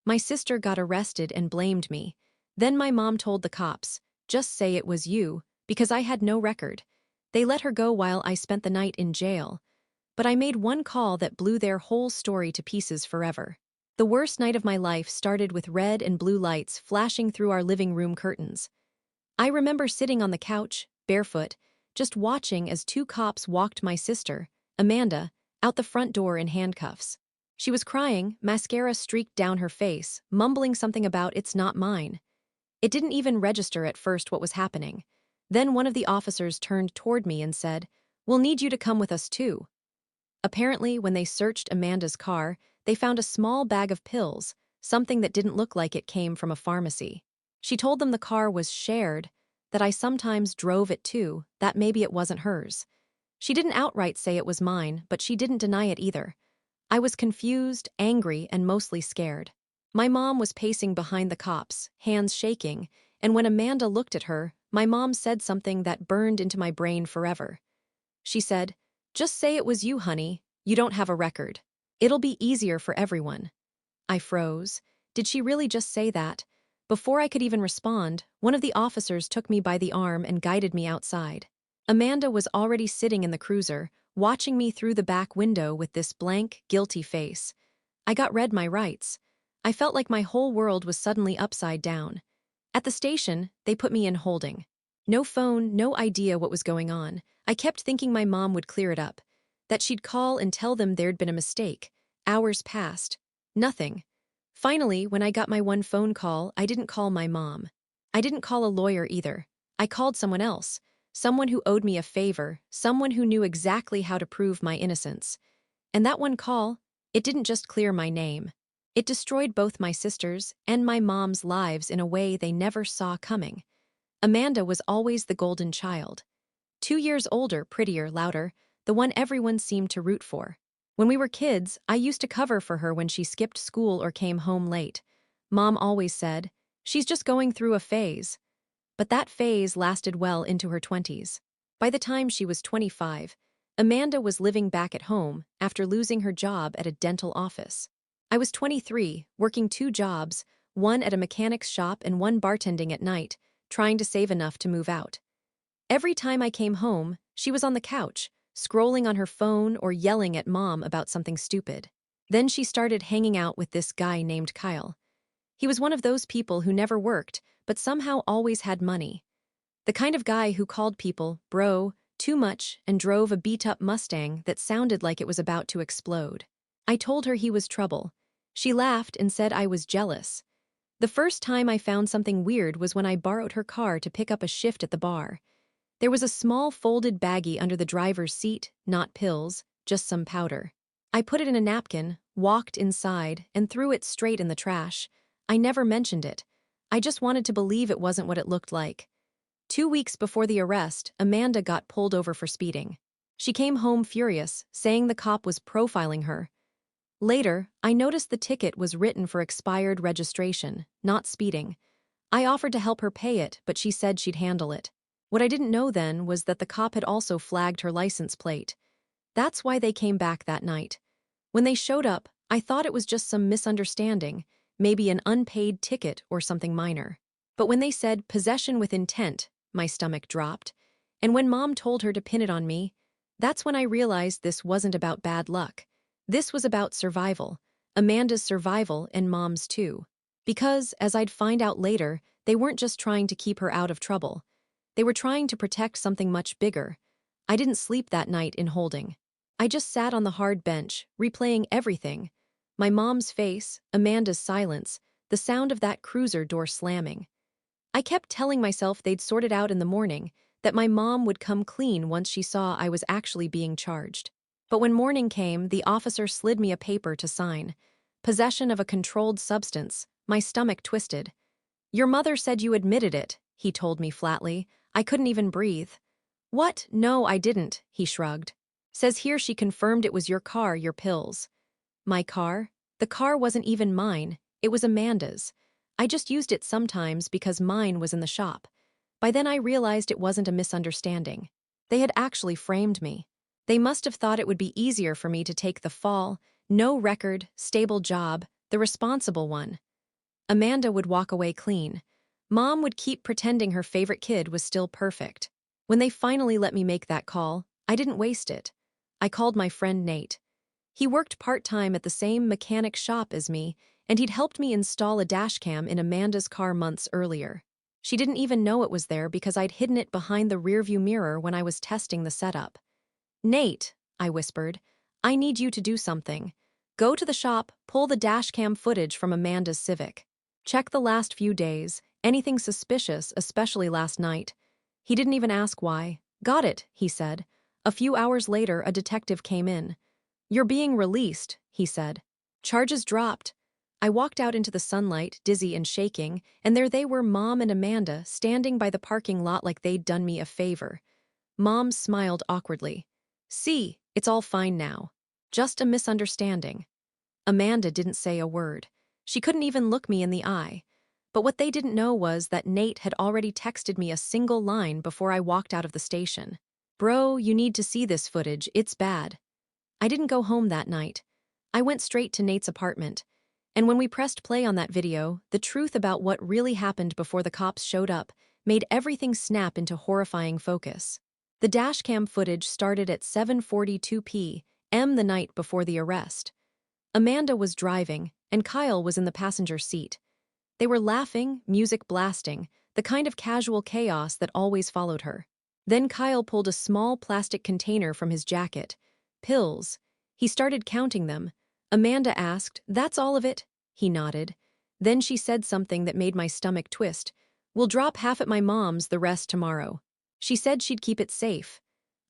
My sister got arrested and blamed me. Then my mom told the cops, just say it was you, because I had no record. They let her go while I spent the night in jail. But I made one call that blew their whole story to pieces forever. The worst night of my life started with red and blue lights flashing through our living room curtains. I remember sitting on the couch, barefoot, just watching as two cops walked my sister, Amanda, out the front door in handcuffs. She was crying, mascara streaked down her face, mumbling something about "it's not mine." It didn't even register at first what was happening. Then one of the officers turned toward me and said, "We'll need you to come with us too." Apparently, when they searched Amanda's car, they found a small bag of pills, something that didn't look like it came from a pharmacy. She told them the car was shared, that I sometimes drove it too, that maybe it wasn't hers. She didn't outright say it was mine, but she didn't deny it either. I was confused, angry, and mostly scared. My mom was pacing behind the cops, hands shaking, and when Amanda looked at her, my mom said something that burned into my brain forever. She said, "Just say it was you, honey. You don't have a record. It'll be easier for everyone." I froze. Did she really just say that? Before I could even respond, one of the officers took me by the arm and guided me outside. Amanda was already sitting in the cruiser, watching me through the back window with this blank, guilty face. I got read my rights. I felt like my whole world was suddenly upside down. At the station, they put me in holding. No phone, no idea what was going on. I kept thinking my mom would clear it up, that she'd call and tell them there'd been a mistake. Hours passed. Nothing. Finally, when I got my one phone call, I didn't call my mom. I didn't call a lawyer either. I called someone else, someone who owed me a favor, someone who knew exactly how to prove my innocence. And that one call, it didn't just clear my name. It destroyed both my sisters' and my mom's lives in a way they never saw coming. Amanda was always the golden child. 2 years older, prettier, louder, the one everyone seemed to root for. When we were kids, I used to cover for her when she skipped school or came home late. Mom always said, "She's just going through a phase." But that phase lasted well into her 20s. By the time she was 25, Amanda was living back at home after losing her job at a dental office. I was 23, working 2 jobs, one at a mechanic's shop and one bartending at night, trying to save enough to move out. Every time I came home, she was on the couch, scrolling on her phone or yelling at Mom about something stupid. Then she started hanging out with this guy named Kyle. He was one of those people who never worked, but somehow always had money. The kind of guy who called people bro too much and drove a beat-up Mustang that sounded like it was about to explode. I told her he was trouble. She laughed and said I was jealous. The first time I found something weird was when I borrowed her car to pick up a shift at the bar. There was a small folded baggie under the driver's seat, not pills, just some powder. I put it in a napkin, walked inside, and threw it straight in the trash. I never mentioned it. I just wanted to believe it wasn't what it looked like. 2 weeks before the arrest, Amanda got pulled over for speeding. She came home furious, saying the cop was profiling her. Later, I noticed the ticket was written for expired registration, not speeding. I offered to help her pay it, but she said she'd handle it. What I didn't know then was that the cop had also flagged her license plate. That's why they came back that night. When they showed up, I thought it was just some misunderstanding, maybe an unpaid ticket or something minor. But when they said possession with intent, my stomach dropped. And when Mom told her to pin it on me, that's when I realized this wasn't about bad luck. This was about survival, Amanda's survival and Mom's too. Because, as I'd find out later, they weren't just trying to keep her out of trouble. They were trying to protect something much bigger. I didn't sleep that night in holding. I just sat on the hard bench, replaying everything. My mom's face, Amanda's silence, the sound of that cruiser door slamming. I kept telling myself they'd sort it out in the morning, that my mom would come clean once she saw I was actually being charged. But when morning came, the officer slid me a paper to sign. Possession of a controlled substance. My stomach twisted. "Your mother said you admitted it," he told me flatly. I couldn't even breathe. "What? No, I didn't," he shrugged. "Says here she confirmed it was your car, your pills." My car? The car wasn't even mine. It was Amanda's. I just used it sometimes because mine was in the shop. By then I realized it wasn't a misunderstanding. They had actually framed me. They must have thought it would be easier for me to take the fall, no record, stable job, the responsible one. Amanda would walk away clean. Mom would keep pretending her favorite kid was still perfect. When they finally let me make that call, I didn't waste it. I called my friend Nate. He worked part-time at the same mechanic shop as me, and he'd helped me install a dashcam in Amanda's car months earlier. She didn't even know it was there because I'd hidden it behind the rearview mirror when I was testing the setup. "Nate," I whispered, "I need you to do something. Go to the shop, pull the dashcam footage from Amanda's Civic. Check the last few days, anything suspicious, especially last night." He didn't even ask why. "Got it," he said. A few hours later, a detective came in. "You're being released," he said. Charges dropped. I walked out into the sunlight, dizzy and shaking, and there they were, Mom and Amanda, standing by the parking lot like they'd done me a favor. Mom smiled awkwardly. "See, it's all fine now. Just a misunderstanding." Amanda didn't say a word. She couldn't even look me in the eye. But what they didn't know was that Nate had already texted me a single line before I walked out of the station. "Bro, you need to see this footage, it's bad." I didn't go home that night. I went straight to Nate's apartment. And when we pressed play on that video, the truth about what really happened before the cops showed up made everything snap into horrifying focus. The dashcam footage started at 7:42 p.m. the night before the arrest. Amanda was driving, and Kyle was in the passenger seat. They were laughing, music blasting, the kind of casual chaos that always followed her. Then Kyle pulled a small plastic container from his jacket. Pills. He started counting them. Amanda asked, "That's all of it?" He nodded. Then she said something that made my stomach twist. "We'll drop half at my mom's, the rest tomorrow." She said she'd keep it safe.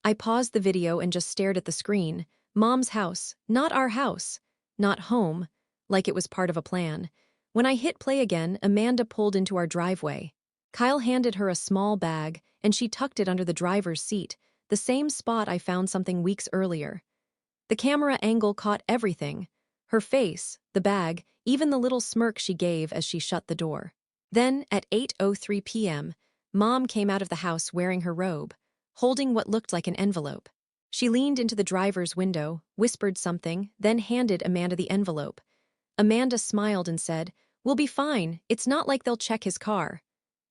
I paused the video and just stared at the screen. Mom's house, not our house. Not home, like it was part of a plan. When I hit play again, Amanda pulled into our driveway. Kyle handed her a small bag, and she tucked it under the driver's seat, the same spot I found something weeks earlier. The camera angle caught everything. Her face, the bag, even the little smirk she gave as she shut the door. Then, at 8:03 p.m., Mom came out of the house wearing her robe, holding what looked like an envelope. She leaned into the driver's window, whispered something, then handed Amanda the envelope. Amanda smiled and said, "We'll be fine, it's not like they'll check his car."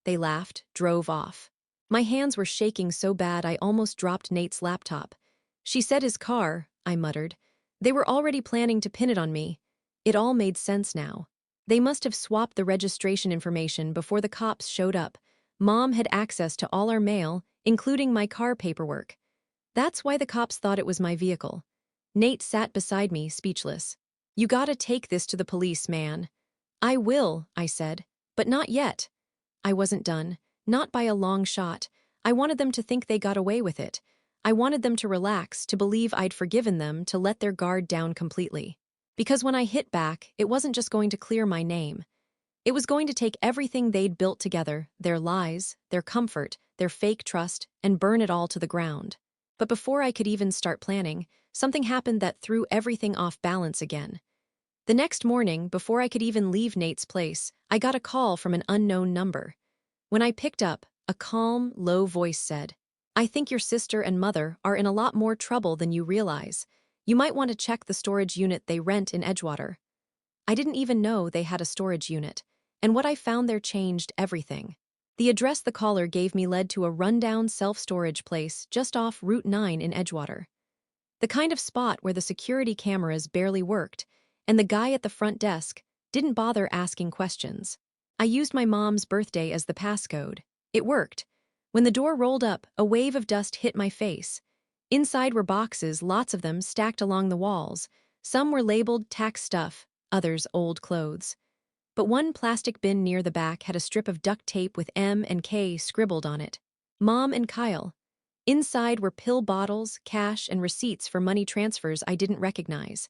They laughed, drove off. My hands were shaking so bad I almost dropped Nate's laptop. "She said his car," I muttered. They were already planning to pin it on me. It all made sense now. They must have swapped the registration information before the cops showed up. Mom had access to all our mail, including my car paperwork. That's why the cops thought it was my vehicle. Nate sat beside me, speechless. "You gotta take this to the police, man." "I will," I said. "But not yet." I wasn't done. Not by a long shot. I wanted them to think they got away with it. I wanted them to relax, to believe I'd forgiven them, to let their guard down completely. Because when I hit back, it wasn't just going to clear my name. It was going to take everything they'd built together, their lies, their comfort, their fake trust, and burn it all to the ground. But before I could even start planning, something happened that threw everything off balance again. The next morning, before I could even leave Nate's place, I got a call from an unknown number. When I picked up, a calm, low voice said, "I think your sister and mother are in a lot more trouble than you realize. You might want to check the storage unit they rent in Edgewater." I didn't even know they had a storage unit, and what I found there changed everything. The address the caller gave me led to a rundown self-storage place just off Route 9 in Edgewater. The kind of spot where the security cameras barely worked, and the guy at the front desk didn't bother asking questions. I used my mom's birthday as the passcode. It worked. When the door rolled up, a wave of dust hit my face. Inside were boxes, lots of them stacked along the walls. Some were labeled tax stuff, others old clothes. But one plastic bin near the back had a strip of duct tape with M and K scribbled on it. Mom and Kyle. Inside were pill bottles, cash, and receipts for money transfers I didn't recognize.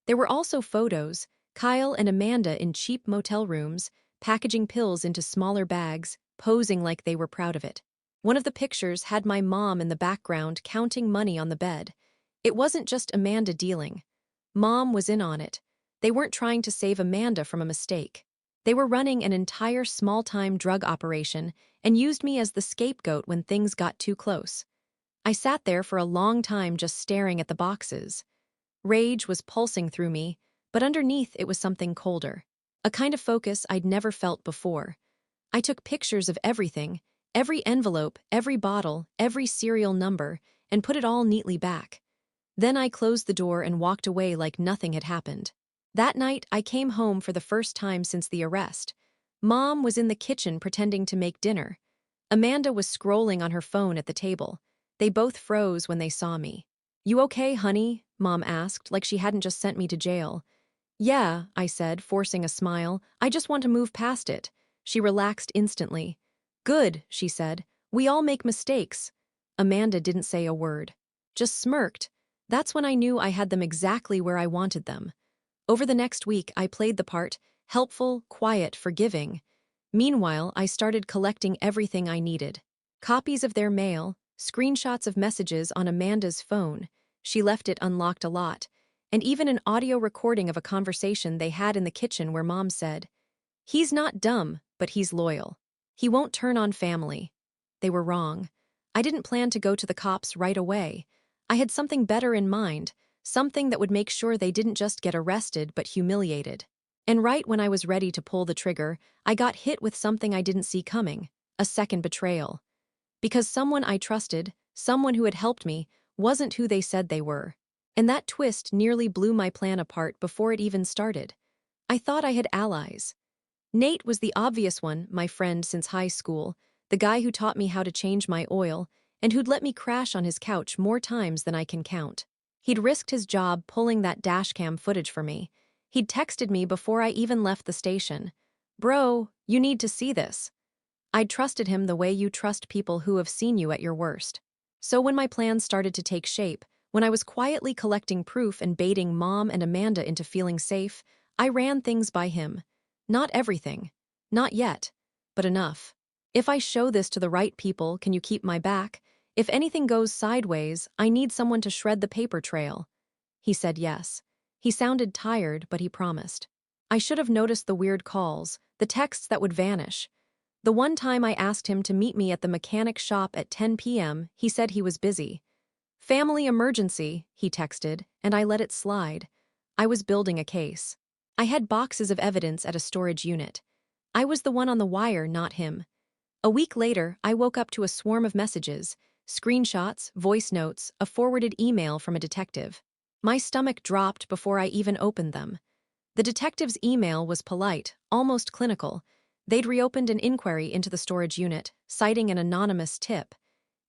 There were also photos, Kyle and Amanda in cheap motel rooms, packaging pills into smaller bags, posing like they were proud of it. One of the pictures had my mom in the background counting money on the bed. It wasn't just Amanda dealing. Mom was in on it. They weren't trying to save Amanda from a mistake. They were running an entire small-time drug operation and used me as the scapegoat when things got too close. I sat there for a long time just staring at the boxes. Rage was pulsing through me, but underneath it was something colder. a kind of focus I'd never felt before. I took pictures of everything, every envelope, every bottle, every serial number, and put it all neatly back. Then I closed the door and walked away like nothing had happened. That night, I came home for the first time since the arrest. Mom was in the kitchen pretending to make dinner. Amanda was scrolling on her phone at the table. They both froze when they saw me. "You okay, honey?" Mom asked, like she hadn't just sent me to jail. "Yeah," I said, forcing a smile. "I just want to move past it." She relaxed instantly. "Good," she said. "We all make mistakes." Amanda didn't say a word. Just smirked. That's when I knew I had them exactly where I wanted them. Over the next week, I played the part, helpful, quiet, forgiving. Meanwhile, I started collecting everything I needed. Copies of their mail, screenshots of messages on Amanda's phone. She left it unlocked a lot. And even an audio recording of a conversation they had in the kitchen where Mom said, "He's not dumb, but he's loyal. He won't turn on family." They were wrong. I didn't plan to go to the cops right away. I had something better in mind, something that would make sure they didn't just get arrested but humiliated. And right when I was ready to pull the trigger, I got hit with something I didn't see coming, a second betrayal. Because someone I trusted, someone who had helped me, wasn't who they said they were. And that twist nearly blew my plan apart before it even started. I thought I had allies. Nate was the obvious one, my friend since high school, the guy who taught me how to change my oil, and who'd let me crash on his couch more times than I can count. He'd risked his job pulling that dashcam footage for me. He'd texted me before I even left the station. "Bro, you need to see this." I'd trusted him the way you trust people who have seen you at your worst. So when my plans started to take shape, when I was quietly collecting proof and baiting Mom and Amanda into feeling safe, I ran things by him. Not everything. Not yet. But enough. "If I show this to the right people, can you keep my back? If anything goes sideways, I need someone to shred the paper trail." He said yes. He sounded tired, but he promised. I should have noticed the weird calls, the texts that would vanish. The one time I asked him to meet me at the mechanic shop at 10 p.m., he said he was busy. "Family emergency," he texted, and I let it slide. I was building a case. I had boxes of evidence at a storage unit. I was the one on the wire, not him. A week later, I woke up to a swarm of messages, screenshots, voice notes, a forwarded email from a detective. My stomach dropped before I even opened them. The detective's email was polite, almost clinical. They'd reopened an inquiry into the storage unit, citing an anonymous tip.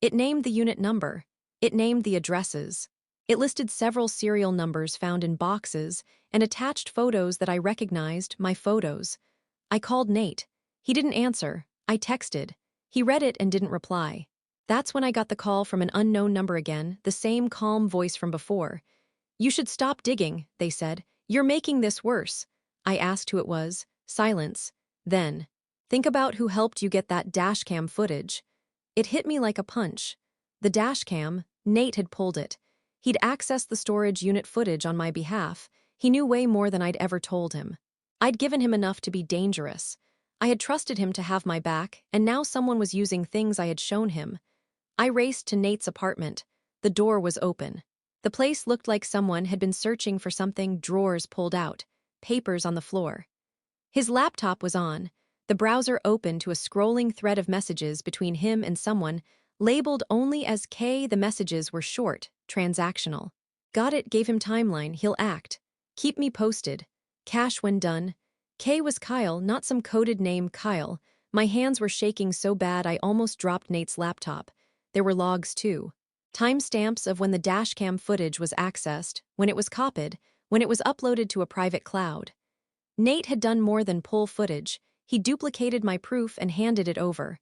It named the unit number. It named the addresses. It listed several serial numbers found in boxes and attached photos that I recognized, my photos. I called Nate. He didn't answer. I texted. He read it and didn't reply. That's when I got the call from an unknown number again, the same calm voice from before. "You should stop digging," they said. "You're making this worse." I asked who it was. Silence. Then, "Think about who helped you get that dashcam footage." It hit me like a punch. The dashcam, Nate had pulled it. He'd accessed the storage unit footage on my behalf. He knew way more than I'd ever told him. I'd given him enough to be dangerous. I had trusted him to have my back, and now someone was using things I had shown him. I raced to Nate's apartment. The door was open. The place looked like someone had been searching for something, drawers pulled out, papers on the floor. His laptop was on, the browser open to a scrolling thread of messages between him and someone, labeled only as K. The messages were short, transactional. "Got it," gave him timeline, he'll act. "Keep me posted. Cash when done." K was Kyle, not some coded name, Kyle. My hands were shaking so bad I almost dropped Nate's laptop. There were logs too. Timestamps of when the dashcam footage was accessed, when it was copied, when it was uploaded to a private cloud. Nate had done more than pull footage. He duplicated my proof and handed it over.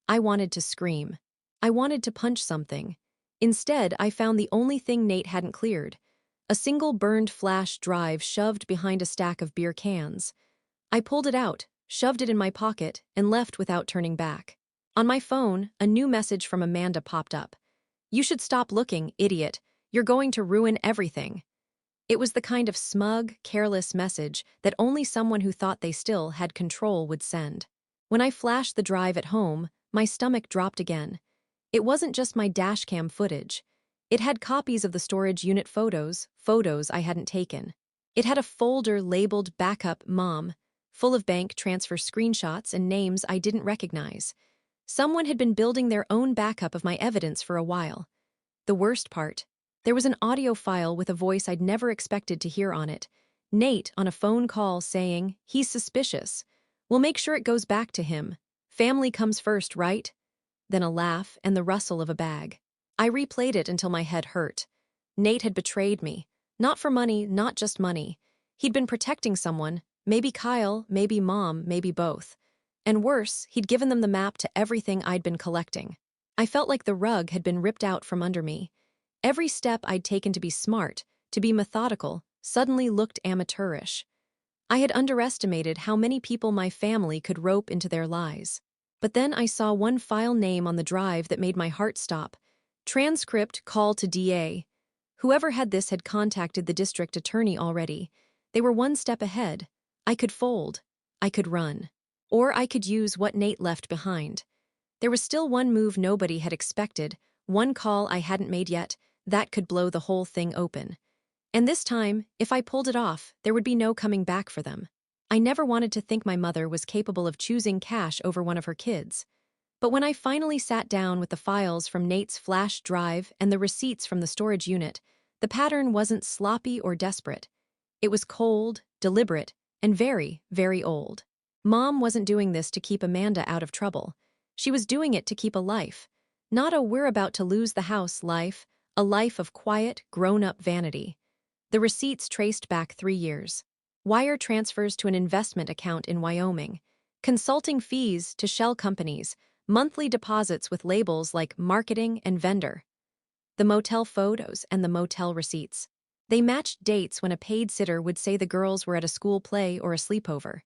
I wanted to scream. I wanted to punch something. Instead, I found the only thing Nate hadn't cleared. A single burned flash drive shoved behind a stack of beer cans. I pulled it out, shoved it in my pocket, and left without turning back. On my phone, a new message from Amanda popped up. "You should stop looking, idiot. You're going to ruin everything." It was the kind of smug, careless message that only someone who thought they still had control would send. When I flashed the drive at home, my stomach dropped again. It wasn't just my dashcam footage. It had copies of the storage unit photos I hadn't taken. It had a folder labeled Backup Mom, full of bank transfer screenshots and names I didn't recognize. Someone had been building their own backup of my evidence for a while. The worst part, there was an audio file with a voice I'd never expected to hear on it. Nate on a phone call saying, "He's suspicious. We'll make sure it goes back to him. Family comes first, right?" Then a laugh and the rustle of a bag. I replayed it until my head hurt. Nate had betrayed me. Not for money, not just money. He'd been protecting someone, maybe Kyle, maybe Mom, maybe both. And worse, he'd given them the map to everything I'd been collecting. I felt like the rug had been ripped out from under me. Every step I'd taken to be smart, to be methodical, suddenly looked amateurish. I had underestimated how many people my family could rope into their lies. But then I saw one file name on the drive that made my heart stop. Transcript call to DA. Whoever had this had contacted the district attorney already. They were one step ahead. I could fold. I could run. Or I could use what Nate left behind. There was still one move nobody had expected, one call I hadn't made yet, that could blow the whole thing open. And this time, if I pulled it off, there would be no coming back for them. I never wanted to think my mother was capable of choosing cash over one of her kids. But when I finally sat down with the files from Nate's flash drive and the receipts from the storage unit, the pattern wasn't sloppy or desperate. It was cold, deliberate, and very, very old. Mom wasn't doing this to keep Amanda out of trouble. She was doing it to keep a life. Not a "we're about to lose the house" life, a life of quiet, grown-up vanity. The receipts traced back 3 years. Wire transfers to an investment account in Wyoming. Consulting fees to shell companies. Monthly deposits with labels like marketing and vendor. The motel photos and the motel receipts. They matched dates when a paid sitter would say the girls were at a school play or a sleepover.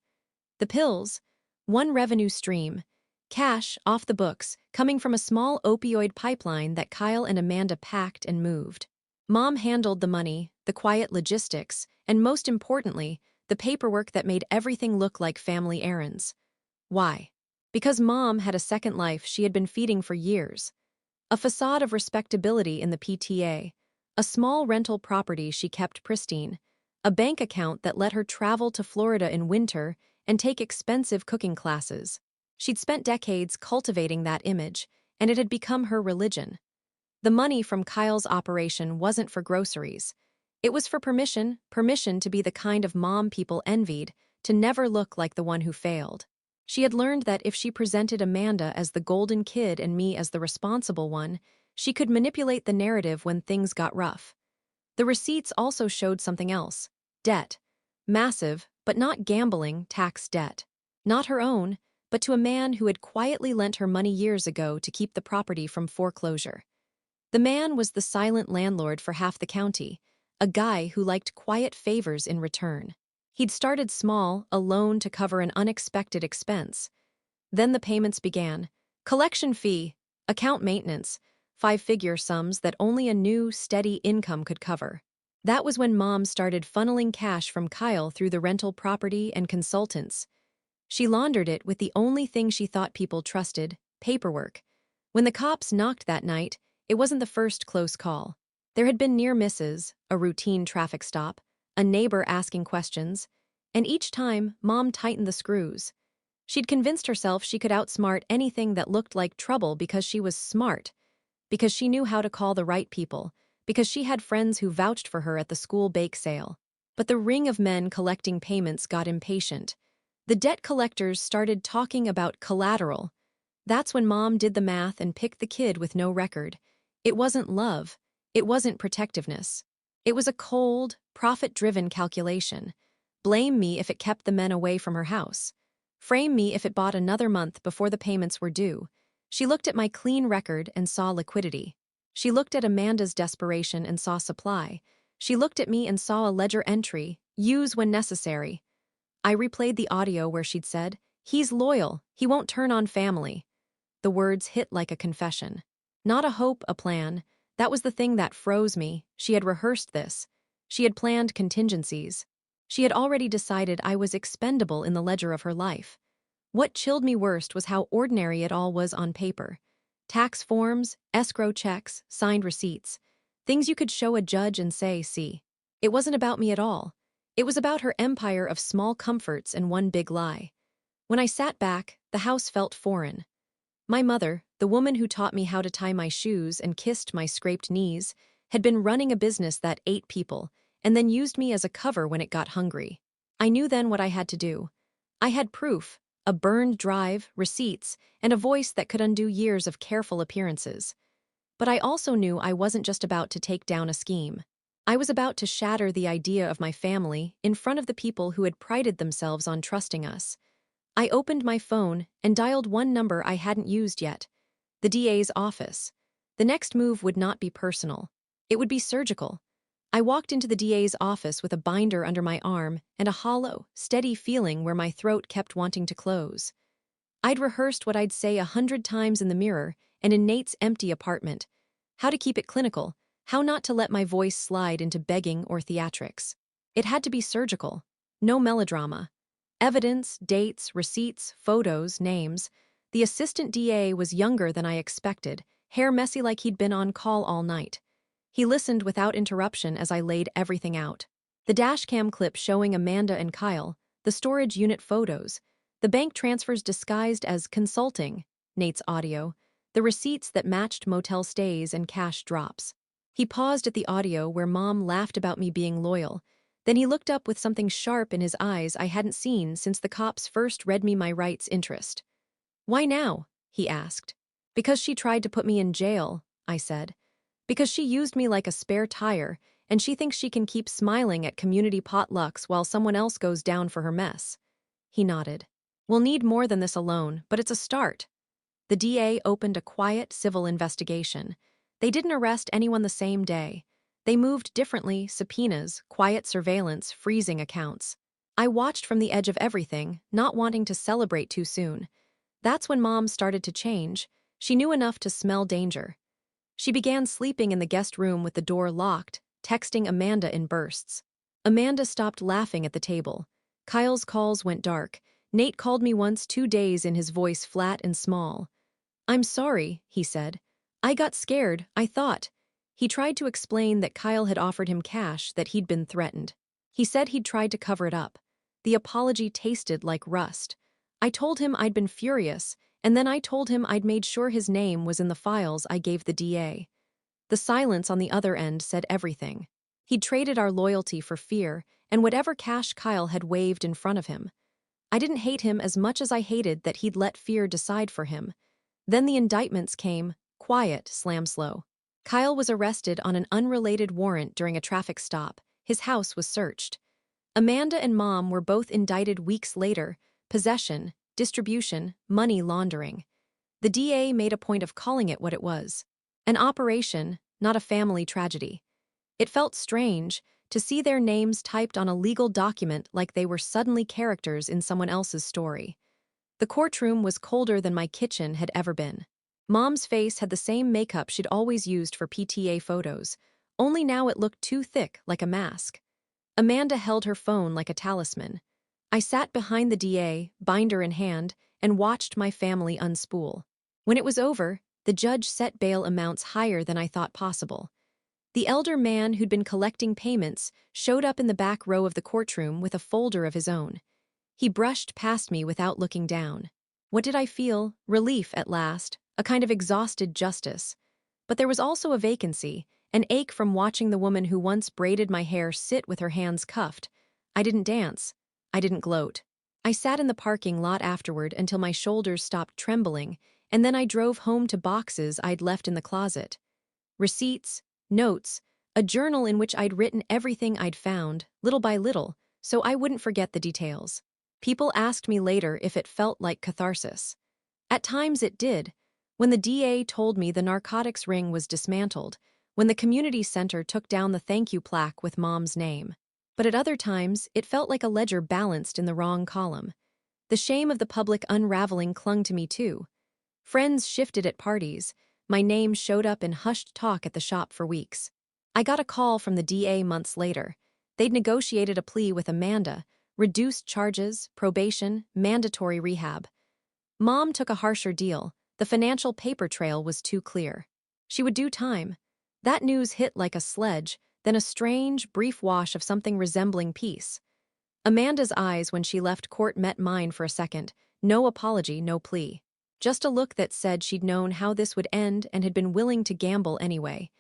The pills, one revenue stream. Cash off the books, coming from a small opioid pipeline that Kyle and Amanda packed and moved. Mom handled the money, the quiet logistics, and most importantly, the paperwork that made everything look like family errands. Why? Because Mom had a second life she had been feeding for years. A facade of respectability in the PTA, a small rental property she kept pristine, a bank account that let her travel to Florida in winter and take expensive cooking classes. She'd spent decades cultivating that image, and it had become her religion. The money from Kyle's operation wasn't for groceries. It was for permission to be the kind of mom people envied, to never look like the one who failed. She had learned that if she presented Amanda as the golden kid and me as the responsible one, she could manipulate the narrative when things got rough. The receipts also showed something else. Debt. Massive, but not gambling, tax debt. Not her own, but to a man who had quietly lent her money years ago to keep the property from foreclosure. The man was the silent landlord for half the county, a guy who liked quiet favors in return. He'd started small, a loan to cover an unexpected expense. Then the payments began. Collection fee, account maintenance, 5-figure sums that only a new, steady income could cover. That was when Mom started funneling cash from Kyle through the rental property and consultants. She laundered it with the only thing she thought people trusted, paperwork. When the cops knocked that night, it wasn't the first close call. There had been near misses, a routine traffic stop, a neighbor asking questions, and each time, Mom tightened the screws. She'd convinced herself she could outsmart anything that looked like trouble because she was smart, because she knew how to call the right people, because she had friends who vouched for her at the school bake sale. But the ring of men collecting payments got impatient. The debt collectors started talking about collateral. That's when Mom did the math and picked the kid with no record. It wasn't love. It wasn't protectiveness. It was a cold, profit-driven calculation. Blame me if it kept the men away from her house. Frame me if it bought another month before the payments were due. She looked at my clean record and saw liquidity. She looked at Amanda's desperation and saw supply. She looked at me and saw a ledger entry, use when necessary. I replayed the audio where she'd said, "He's loyal, he won't turn on family." The words hit like a confession. Not a hope, a plan. That was the thing that froze me. She had rehearsed this. She had planned contingencies. She had already decided I was expendable in the ledger of her life. What chilled me worst was how ordinary it all was on paper. Tax forms, escrow checks, signed receipts. Things you could show a judge and say, "See." It wasn't about me at all. It was about her empire of small comforts and one big lie. When I sat back, the house felt foreign. My mother, the woman who taught me how to tie my shoes and kissed my scraped knees, had been running a business that ate people, and then used me as a cover when it got hungry. I knew then what I had to do. I had proof, a burned drive, receipts, and a voice that could undo years of careful appearances. But I also knew I wasn't just about to take down a scheme. I was about to shatter the idea of my family in front of the people who had prided themselves on trusting us. I opened my phone and dialed one number I hadn't used yet, the DA's office. The next move would not be personal. It would be surgical. I walked into the DA's office with a binder under my arm and a hollow, steady feeling where my throat kept wanting to close. I'd rehearsed what I'd say 100 times in the mirror and in Nate's empty apartment. How to keep it clinical, how not to let my voice slide into begging or theatrics. It had to be surgical. No melodrama. Evidence, dates, receipts, photos, names. The assistant DA was younger than I expected, hair messy like he'd been on call all night. He listened without interruption as I laid everything out. The dashcam clip showing Amanda and Kyle, the storage unit photos, the bank transfers disguised as consulting, Nate's audio, the receipts that matched motel stays and cash drops. He paused at the audio where Mom laughed about me being loyal. Then he looked up with something sharp in his eyes I hadn't seen since the cops first read me my rights interest. "Why now?" he asked. "Because she tried to put me in jail," I said. "Because she used me like a spare tire, and she thinks she can keep smiling at community potlucks while someone else goes down for her mess." He nodded. "We'll need more than this alone, but it's a start." The DA opened a quiet civil investigation. They didn't arrest anyone the same day. They moved differently, subpoenas, quiet surveillance, freezing accounts. I watched from the edge of everything, not wanting to celebrate too soon. That's when Mom started to change. She knew enough to smell danger. She began sleeping in the guest room with the door locked, texting Amanda in bursts. Amanda stopped laughing at the table. Kyle's calls went dark. Nate called me once 2 days in, his voice flat and small. "I'm sorry," he said. "I got scared, I thought." He tried to explain that Kyle had offered him cash, that he'd been threatened. He said he'd tried to cover it up. The apology tasted like rust. I told him I'd been furious, and then I told him I'd made sure his name was in the files I gave the DA. The silence on the other end said everything. He'd traded our loyalty for fear, and whatever cash Kyle had waved in front of him. I didn't hate him as much as I hated that he'd let fear decide for him. Then the indictments came, quiet, slam-slow. Kyle was arrested on an unrelated warrant during a traffic stop. His house was searched. Amanda and Mom were both indicted weeks later, possession, distribution, money laundering. The DA made a point of calling it what it was. An operation, not a family tragedy. It felt strange to see their names typed on a legal document like they were suddenly characters in someone else's story. The courtroom was colder than my kitchen had ever been. Mom's face had the same makeup she'd always used for PTA photos, only now it looked too thick, like a mask. Amanda held her phone like a talisman. I sat behind the DA, binder in hand, and watched my family unspool. When it was over, the judge set bail amounts higher than I thought possible. The elder man who'd been collecting payments showed up in the back row of the courtroom with a folder of his own. He brushed past me without looking down. What did I feel? Relief at last, a kind of exhausted justice. But there was also a vacancy, an ache from watching the woman who once braided my hair sit with her hands cuffed. I didn't dance. I didn't gloat. I sat in the parking lot afterward until my shoulders stopped trembling, and then I drove home to boxes I'd left in the closet. Receipts, notes, a journal in which I'd written everything I'd found, little by little, so I wouldn't forget the details. People asked me later if it felt like catharsis. At times it did. When the DA told me the narcotics ring was dismantled, when the community center took down the thank you plaque with Mom's name. But at other times, it felt like a ledger balanced in the wrong column. The shame of the public unraveling clung to me too. Friends shifted at parties. My name showed up in hushed talk at the shop for weeks. I got a call from the DA months later. They'd negotiated a plea with Amanda, reduced charges, probation, mandatory rehab. Mom took a harsher deal. The financial paper trail was too clear. She would do time. That news hit like a sledge, then a strange, brief wash of something resembling peace. Amanda's eyes when she left court met mine for a second. No apology, no plea. Just a look that said she'd known how this would end and had been willing to gamble anyway.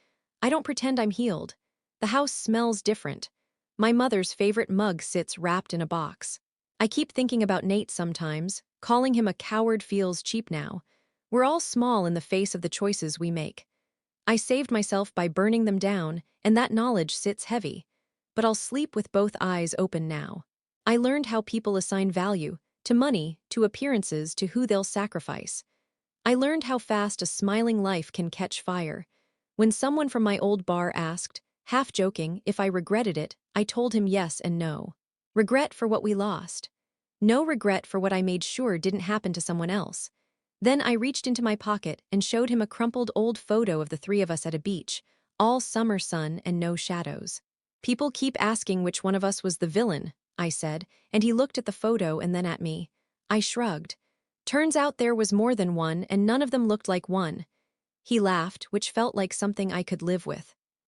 I don't pretend I'm healed. The house smells different. My mother's favorite mug sits wrapped in a box. I keep thinking about Nate sometimes. Calling him a coward feels cheap now. We're all small in the face of the choices we make. I saved myself by burning them down, and that knowledge sits heavy. But I'll sleep with both eyes open now. I learned how people assign value, to money, to appearances, to who they'll sacrifice. I learned how fast a smiling life can catch fire. When someone from my old bar asked, half joking, if I regretted it, I told him yes and no. Regret for what we lost. No regret for what I made sure didn't happen to someone else. Then I reached into my pocket and showed him a crumpled old photo of the three of us at a beach, all summer sun and no shadows. People keep asking which one of us was the villain, I said, and he looked at the photo and then at me. I shrugged. Turns out there was more than one, and none of them looked like one. He laughed, which felt like something I could live with.